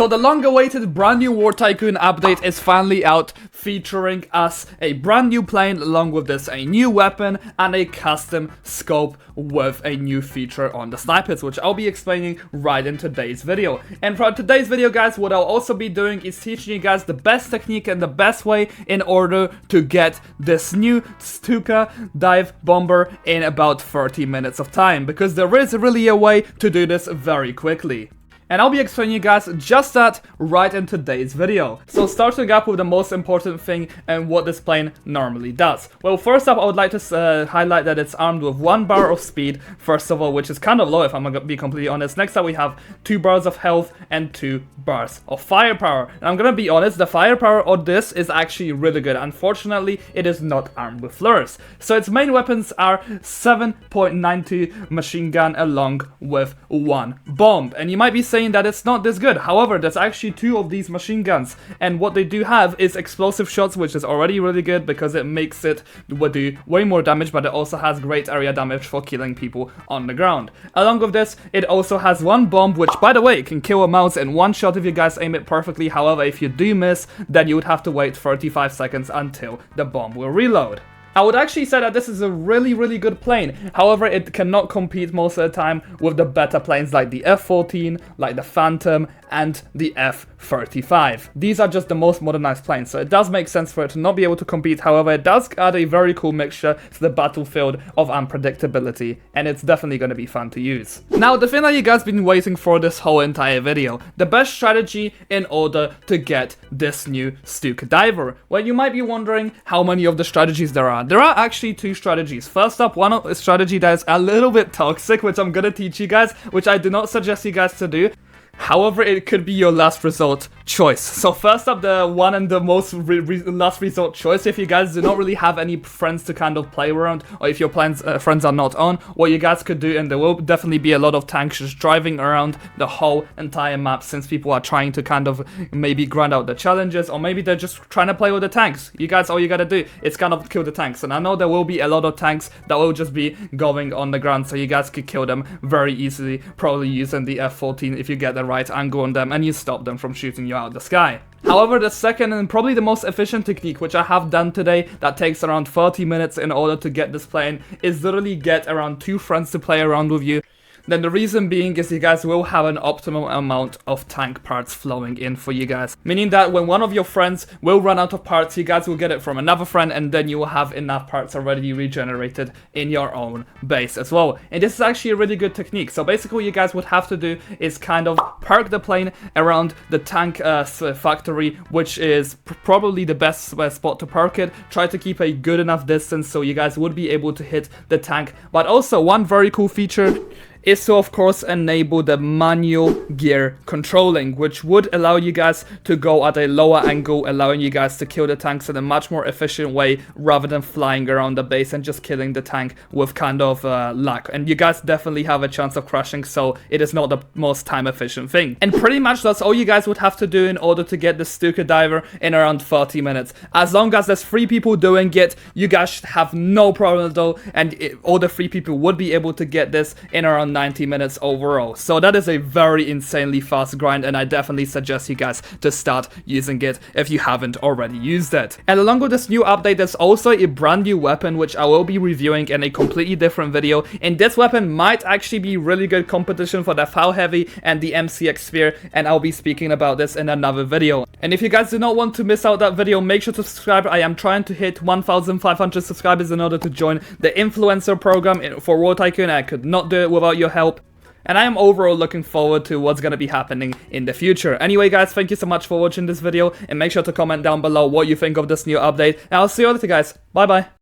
So the long-awaited brand new War Tycoon update is finally out, featuring us a brand new plane along with this a new weapon and a custom scope with a new feature on the snipers, which I'll be explaining right in today's video. And for today's video, guys, what I'll also be doing is teaching you guys the best technique and the best way in order to get this new stuka dive bomber in about 30 minutes of time, because there is really a way to do this very quickly. And I'll be explaining you guys just that right in today's video. So starting up with the most important thing and what this plane normally does. Well, first up, I would like to highlight that it's armed with 1 bar of speed, first of all, which is kind of low if I'm gonna be completely honest. Next up, we have 2 bars of health and 2 bars of firepower. And I'm gonna be honest, the firepower on this is actually really good. Unfortunately, it is not armed with flares. So its main weapons are 7.92 machine gun along with 1 bomb. And you might be saying that it's not this good. However, there's actually 2 of these machine guns, and what they do have is explosive shots, which is already really good because it makes it do way more damage, but it also has great area damage for killing people on the ground. Along with this, it also has 1 bomb, which by the way can kill a mouse in 1 shot if you guys aim it perfectly. However, if you do miss, then you would have to wait 35 seconds until the bomb will reload. I would actually say that this is a really good plane. However, it cannot compete most of the time with the better planes like the F-14, like the Phantom, and the F-35. These are just the most modernized planes, so it does make sense for it to not be able to compete. However, it does add a very cool mixture to the battlefield of unpredictability, and it's definitely going to be fun to use. Now, the thing that you guys been waiting for this whole entire video, the best strategy in order to get this new stuka diver. Well, you might be wondering how many of the strategies there are. There are actually 2 strategies. First up, one strategy that is a little bit toxic, which I'm gonna teach you guys, which I do not suggest you guys to do. However, it could be your last resort choice. So first up, the one and the most last resort choice, if you guys do not really have any friends to kind of play around, or if your friends are not on, what you guys could do, and there will definitely be a lot of tanks just driving around the whole entire map, since people are trying to kind of maybe grind out the challenges, or maybe they're just trying to play with the tanks. You guys, all you gotta do is kind of kill the tanks. And I know there will be a lot of tanks that will just be going on the ground, so you guys could kill them very easily, probably using the F-14 if you get the right angle on them and you stop them from shooting you out of the sky. However, the second and probably the most efficient technique, which I have done today, that takes around 30 minutes in order to get this plane, is literally get around 2 friends to play around with you. Then the reason being is you guys will have an optimal amount of tank parts flowing in for you guys. Meaning that when one of your friends will run out of parts, you guys will get it from another friend, and then you will have enough parts already regenerated in your own base as well. And this is actually a really good technique. So basically what you guys would have to do is kind of park the plane around the tank factory, which is probably the best spot to park it. Try to keep a good enough distance so you guys would be able to hit the tank. But also one very cool feature is to of course enable the manual gear controlling, which would allow you guys to go at a lower angle, allowing you guys to kill the tanks in a much more efficient way rather than flying around the base and just killing the tank with kind of luck. And you guys definitely have a chance of crashing, so it is not the most time efficient thing. And pretty much that's all you guys would have to do in order to get the stuka diver in around 30 minutes. As long as there's 3 people doing it, you guys should have no problem at all, and all the 3 people would be able to get this in around 90 minutes overall. So that is a very insanely fast grind, and I definitely suggest you guys to start using it if you haven't already used it. And along with this new update, there's also a brand new weapon which I will be reviewing in a completely different video, and this weapon might actually be really good competition for the FAL Heavy and the MCX Sphere, and I'll be speaking about this in another video. And if you guys do not want to miss out that video, make sure to subscribe. I am trying to hit 1,500 subscribers in order to join the influencer program for War Tycoon. I could not do it without your help. And I am overall looking forward to what's going to be happening in the future. Anyway guys, thank you so much for watching this video, and make sure to comment down below what you think of this new update. And I'll see you later guys. Bye bye.